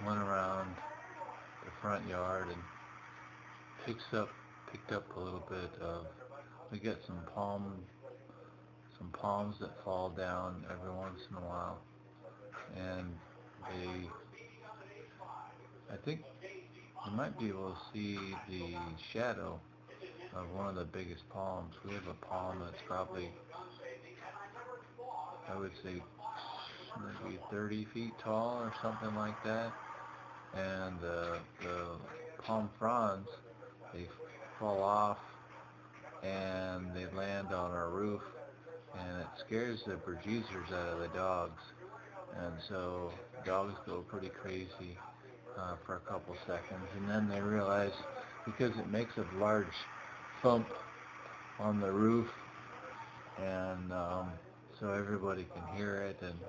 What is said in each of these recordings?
went around the front yard and picked up a little bit of. We get some palms that fall down every once in a while, and they, I think you might be able to see the shadow of one of the biggest palms. We have a palm that's probably, I would say, maybe 30 feet tall or something like that. And the palm fronds, they fall off and they land on our roof, and it scares the bejesus out of the dogs. And so dogs go pretty crazy for a couple seconds, and then they realize because it makes a large thump on the roof, and so everybody can hear it, and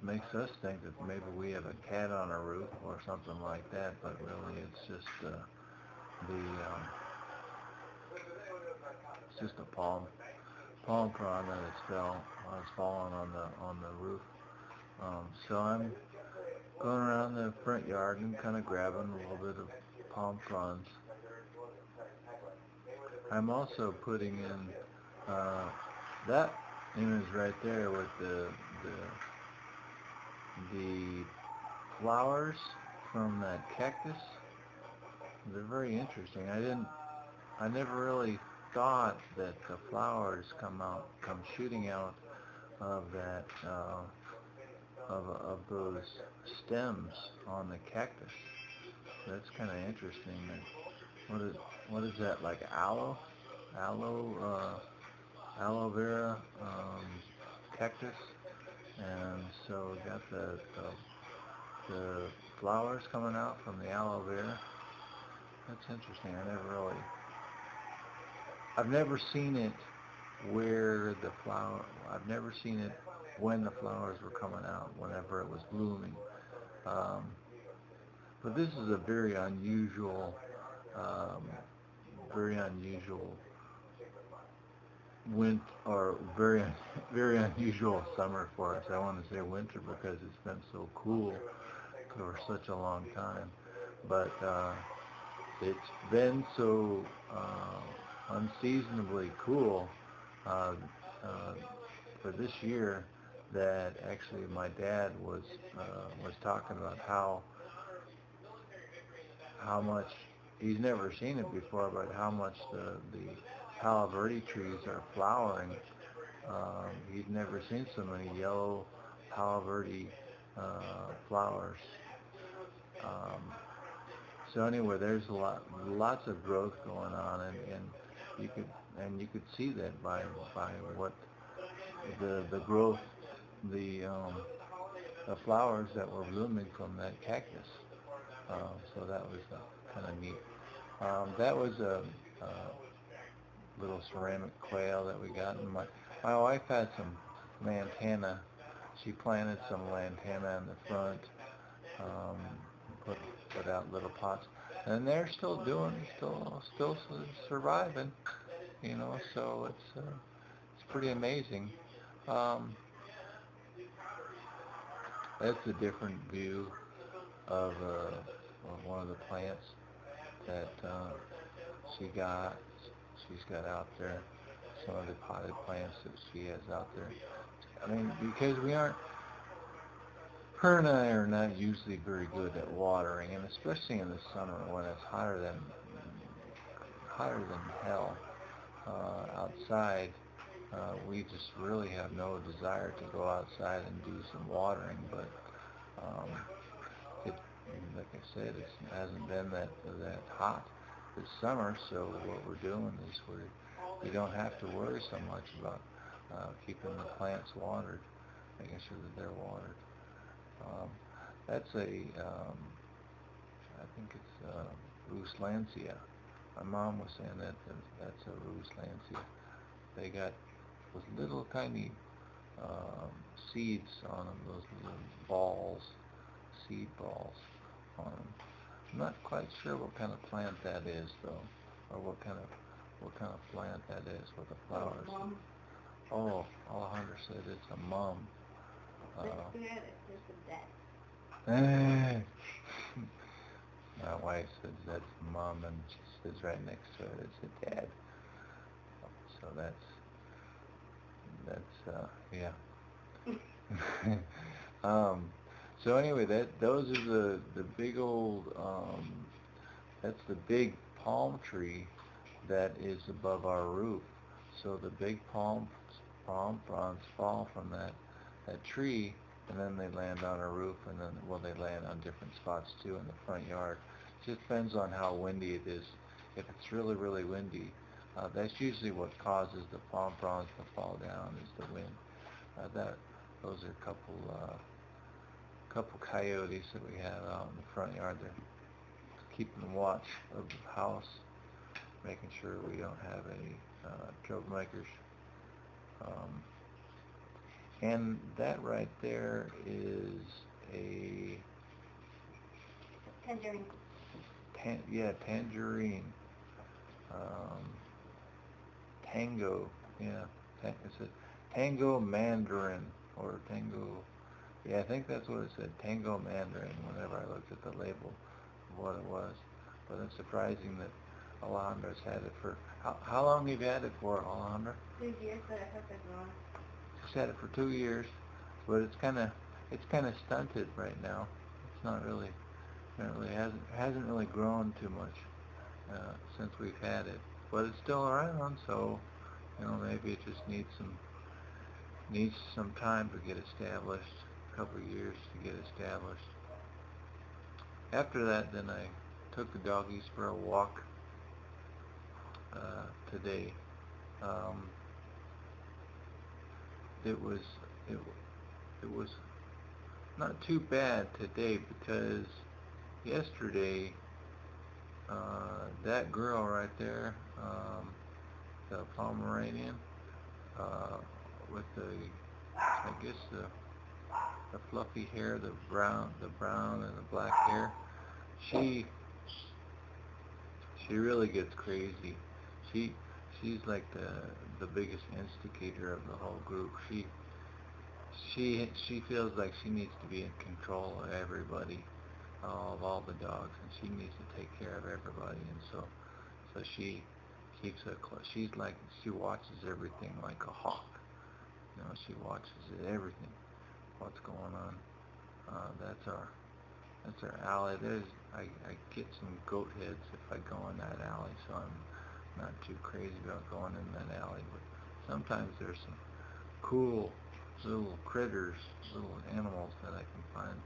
makes us think that maybe we have a cat on our roof or something like that, but really it's just the it's just a palm frond that has fallen on the roof. So I'm going around the front yard and kind of grabbing a little bit of palm fronds. I'm also putting in that image right there with the flowers from that cactus. They're very interesting. I never really thought that the flowers come shooting out of that of those stems on the cactus. That's kind of interesting. What is that, like aloe vera cactus? And so we got the flowers coming out from the aloe vera. That's interesting. I've never seen it where the flower. I've never seen it when the flowers were coming out. Whenever it was blooming. Um, but this is a um, very unusual or very unusual summer for us. I want to say winter because it's been so cool for such a long time. But it's been so unseasonably cool uh, uh, for this year that actually my dad was talking about how much he's never seen it before, but how much the Palo Verde trees are flowering. He'd never seen so many yellow Palo Verde flowers. Um, so anyway, there's lots of growth going on, and you could you could see that by what the growth, the um, the flowers that were blooming from that cactus. So that was kind of neat. That was a little ceramic quail that we got. And my wife had some lantana. She planted some lantana in the front, um, put put out little pots, and they're still surviving. So it's pretty amazing. Um, that's a different view of one of the plants that she got she's got out there. Some of the potted plants that she has out there. I mean, because her and I are not usually very good at watering, and especially in the summer when it's hotter than hell outside. We just really have no desire to go outside and do some watering, but um, it, like I said, it hasn't been that hot this summer. So what we're doing is we don't have to worry so much about keeping the plants watered, making sure that they're watered. Um, that's I think it's Rus lancia. My mom was saying that's a Rus lancia. They got those little tiny um, seeds on them, those little balls, seed balls on them. I'm not quite sure what kind of plant that is though, or what kind of plant that is with the flowers. Oh, Alejandro said it's a mum. Uh, my wife says that's mom, and she sits right next to it. It's a dad. So yeah. So anyway, those are the big old that's the big palm tree that is above our roof. So the big palm fronds fall from that tree, and then they land on our roof, and then they land on different spots too in the front yard. It just depends on how windy it is. If it's really really windy, that's usually what causes the palm fronds to fall down is the wind. Those are a couple coyotes that we have out in the front yard. They're keeping watch of the house, making sure we don't have any troublemakers. And that right there is a Tangerine. Tangerine. Tango. Yeah, it's a tango mandarin or tango. Yeah, I think that's what it said, tango mandarin. Whenever I looked at the label of what it was, but it's surprising that Alejandro's had it for how long have you had it for, Alejandra? 2 years, but I hope it's wrong. She's had it for 2 years, but it's kind of stunted right now. It's not really, hasn't really grown too much since we've had it, but it's still around. So, maybe it just needs some time to get established, a couple of years to get established. After that, then I took the doggies for a walk today. It was not too bad today because yesterday that girl right there, the Pomeranian, with I guess the fluffy hair, the brown and the black hair, she really gets crazy. She's like the biggest instigator of the whole group. She feels like she needs to be in control of everybody, of all the dogs, and she needs to take care of everybody. And so she keeps she watches everything like a hawk. She watches everything, what's going on. That's our alley. I get some goat heads if I go in that alley, so I'm not too crazy about going in that alley. But sometimes there's some cool little critters, little animals that I can find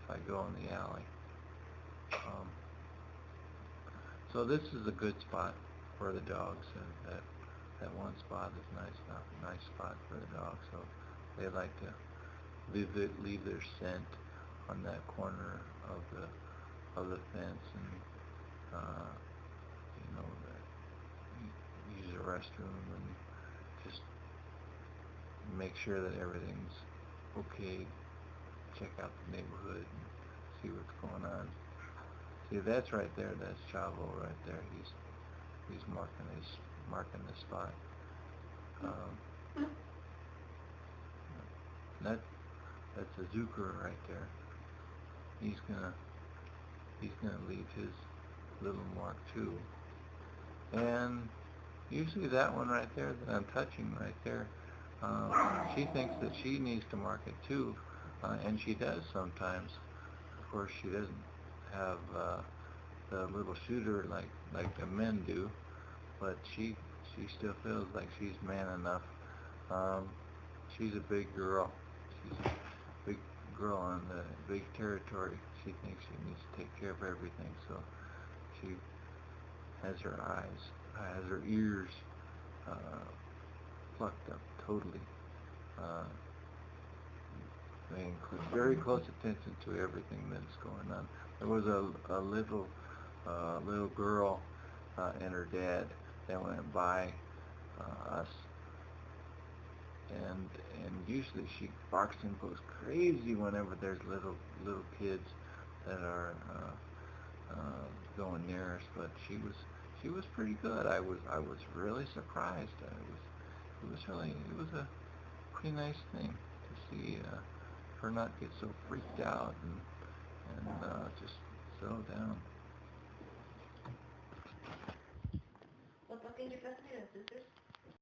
if I go in the alley. So this is a good spot for the dogs, and that one spot is nice spot for the dogs. So they like to leave their scent on that corner of the fence, and use the restroom and just make sure that everything's okay. Check out the neighborhood and see what's going on. See, that's right there. That's Chavo right there. He's marking the spot. That's a Zucker right there. He's gonna leave his little mark too. And usually that one right there that I'm touching right there, she thinks that she needs to mark it too, and she does sometimes. Of course, she doesn't have the little shooter like the men do, but she still feels like she's man enough. She's a big girl. She's a big girl on the big territory. She thinks she needs to take care of everything, so she has her ears plucked up totally. Paying very close attention to everything that's going on. There was a little girl and her dad that went by us, and usually she barks and goes crazy whenever there's little kids that are going near us. But she was pretty good. I was really surprised. It was a pretty nice thing to see her not get so freaked out and just settle down. What can you pass me the scissors?